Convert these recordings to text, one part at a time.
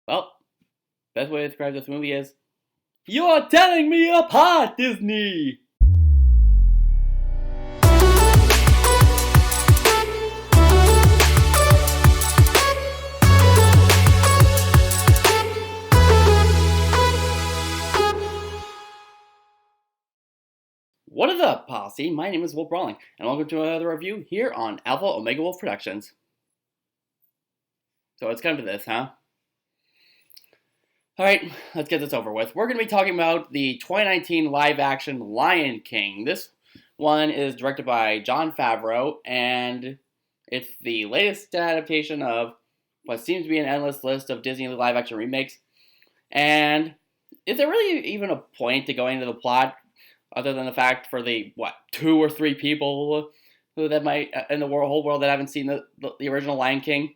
Well, best way to describe this movie is, you're tearing me apart, Disney! What is up, posse? My name is Wolf Brawling, and welcome to another review here on Alpha Omega Wolf Productions. So let's come to this, huh? Alright, let's get this over with. We're going to be talking about the 2019 live-action Lion King. This one is directed by Jon Favreau, and it's the latest adaptation of what seems to be an endless list of Disney live-action remakes. And is there really even a point to going into the plot, other than the fact for the, 2 or 3 people who that might, in the whole world that haven't seen the original Lion King?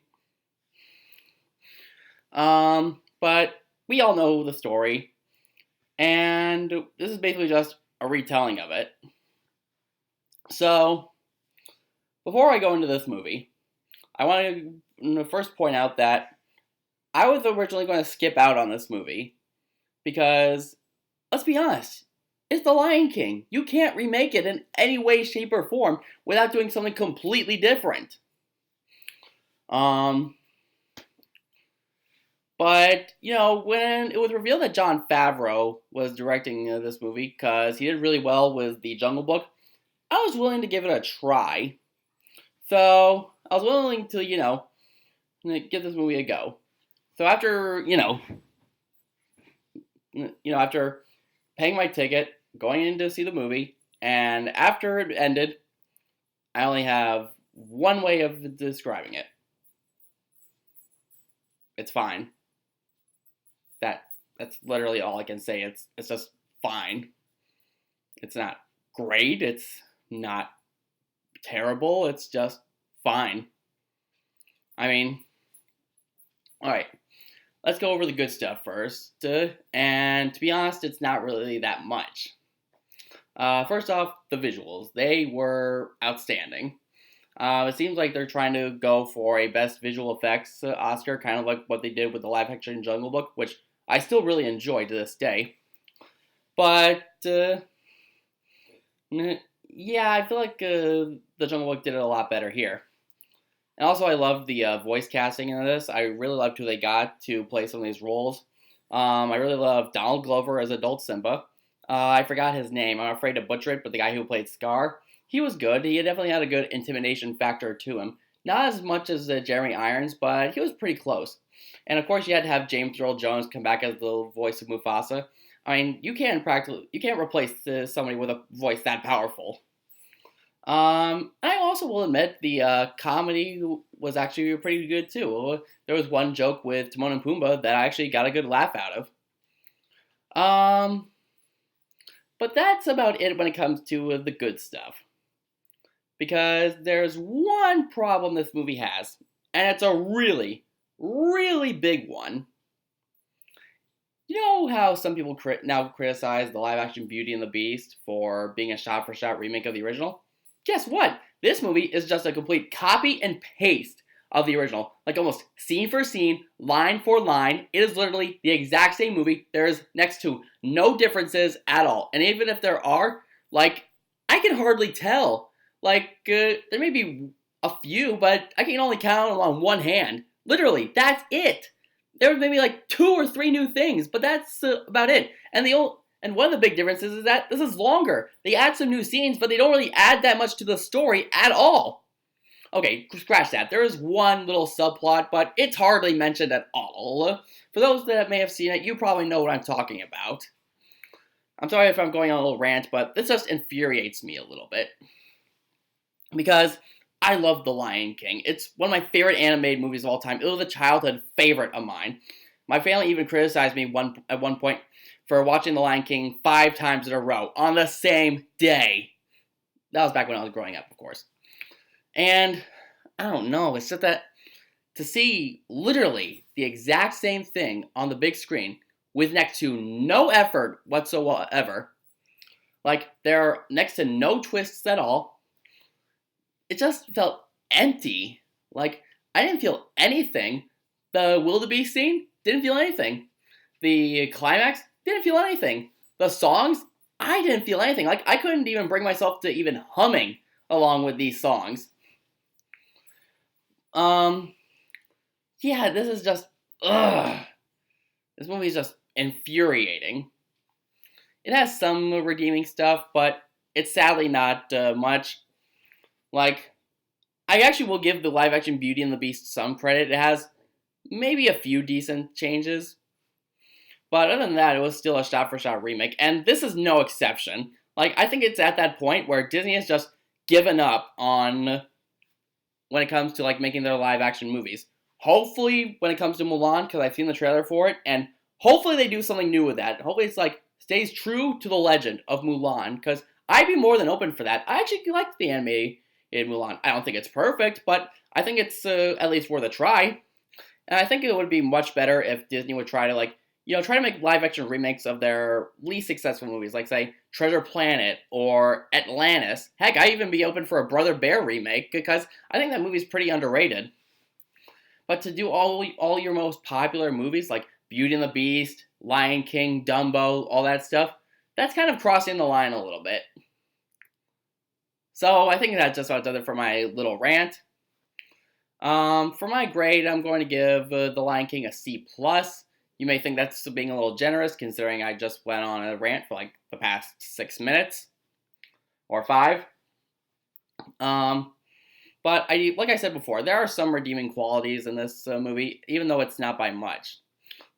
But we all know the story, and this is basically just a retelling of it. So, before I go into this movie, I want to first point out that I was originally going to skip out on this movie, because, let's be honest, it's The Lion King. You can't remake it in any way, shape, or form without doing something completely different. But, when it was revealed that Jon Favreau was directing this movie, because he did really well with The Jungle Book, I was willing to give it a try. So, I was willing to, give this movie a go. So after, after paying my ticket, going in to see the movie, and after it ended, I only have one way of describing it. It's fine. That's literally all I can say. It's just fine. It's not great. It's not terrible. It's just fine. I mean, alright. Let's go over the good stuff first. And to be honest, it's not really that much. First off, the visuals. They were outstanding. It seems like they're trying to go for a Best Visual Effects Oscar, kind of like what they did with the live-action Jungle Book, which I still really enjoy to this day. But, yeah, I feel like the Jungle Book did it a lot better here. And also, I love the voice casting in this. I really loved who they got to play some of these roles. I really love Donald Glover as adult Simba. I forgot his name. I'm afraid to butcher it, but the guy who played Scar, he was good. He definitely had a good intimidation factor to him. Not as much as Jeremy Irons, but he was pretty close. And of course, you had to have James Earl Jones come back as the voice of Mufasa. I mean, you can't replace somebody with a voice that powerful. I also will admit the comedy was actually pretty good too. There was one joke with Timon and Pumbaa that I actually got a good laugh out of. But that's about it when it comes to the good stuff. Because there's one problem this movie has, and it's a really, really big one. You know how some people now criticize the live-action Beauty and the Beast for being a shot-for-shot remake of the original? Guess what? This movie is just a complete copy and paste of the original. Like almost scene for scene, line for line. It is literally the exact same movie. There is next to no differences at all. And even if there are, I can hardly tell. There may be a few, but I can only count them on one hand. Literally, that's it. There was maybe 2 or 3 new things, but that's about it. And one of the big differences is that this is longer. They add some new scenes, but they don't really add that much to the story at all. Okay, scratch that. There is one little subplot, but it's hardly mentioned at all. For those that may have seen it, you probably know what I'm talking about. I'm sorry if I'm going on a little rant, but this just infuriates me a little bit. Because I love The Lion King. It's one of my favorite animated movies of all time. It was a childhood favorite of mine. My family even criticized me at one point for watching The Lion King 5 times in a row on the same day. That was back when I was growing up, of course. And I don't know, it's just that to see literally the exact same thing on the big screen with next to no effort whatsoever, there are next to no twists at all, it just felt empty. I didn't feel anything. The wildebeest scene, didn't feel anything. The climax, didn't feel anything. The songs, I didn't feel anything. Like, I couldn't even bring myself to even humming along with these songs. Um, yeah, this is just, ugh. This movie is just infuriating. It has some redeeming stuff, but it's sadly not much. Like, I actually will give the live action Beauty and the Beast some credit. It has maybe a few decent changes, but other than that, it was still a shot for shot remake, and this is no exception. Like, I think it's at that point where Disney has just given up on when it comes to like making their live action movies. Hopefully, when it comes to Mulan, because I've seen the trailer for it, and hopefully they do something new with that. Hopefully, it's like stays true to the legend of Mulan, because I'd be more than open for that. I actually liked the anime in Mulan. I don't think it's perfect, but I think it's at least worth a try. And I think it would be much better if Disney would try to like, try to make live action remakes of their least successful movies, like say Treasure Planet or Atlantis. Heck, I'd even be open for a Brother Bear remake because I think that movie's pretty underrated. But to do all your most popular movies like Beauty and the Beast, Lion King, Dumbo, all that stuff, that's kind of crossing the line a little bit. So I think that just about does it for my little rant. For my grade, I'm going to give The Lion King a C+. You may think that's being a little generous, considering I just went on a rant for like the past 6 minutes. Or 5. But like I said before, there are some redeeming qualities in this movie, even though it's not by much.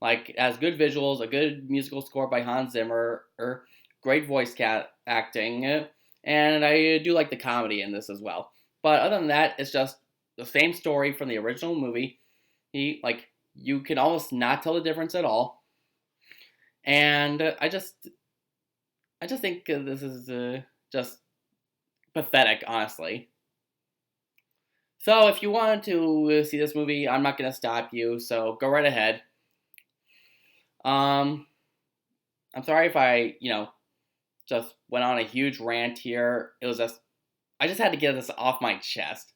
Like, it has good visuals, a good musical score by Hans Zimmer, great voice acting, and I do like the comedy in this as well. But other than that, it's just the same story from the original movie. You can almost not tell the difference at all. And I just think this is just pathetic, honestly. So if you wanted to see this movie, I'm not going to stop you, so go right ahead. I'm sorry if I, just went on a huge rant here. I just had to get this off my chest.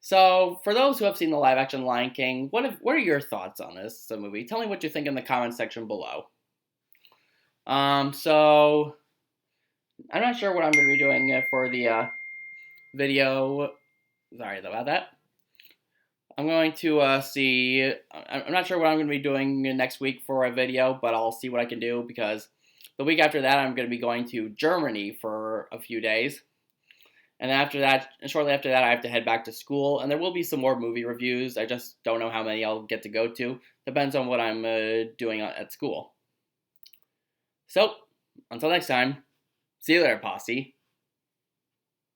So, for those who have seen the live-action Lion King, what are your thoughts on this movie? Tell me what you think in the comment section below. So, I'm not sure what I'm going to be doing for the video. Sorry about that. I'm going to see. I'm not sure what I'm going to be doing next week for a video, but I'll see what I can do because the week after that, I'm going to be going to Germany for a few days. And after that, shortly after that, I have to head back to school, and there will be some more movie reviews. I just don't know how many I'll get to go to. Depends on what I'm doing at school. So, until next time, see you later, posse.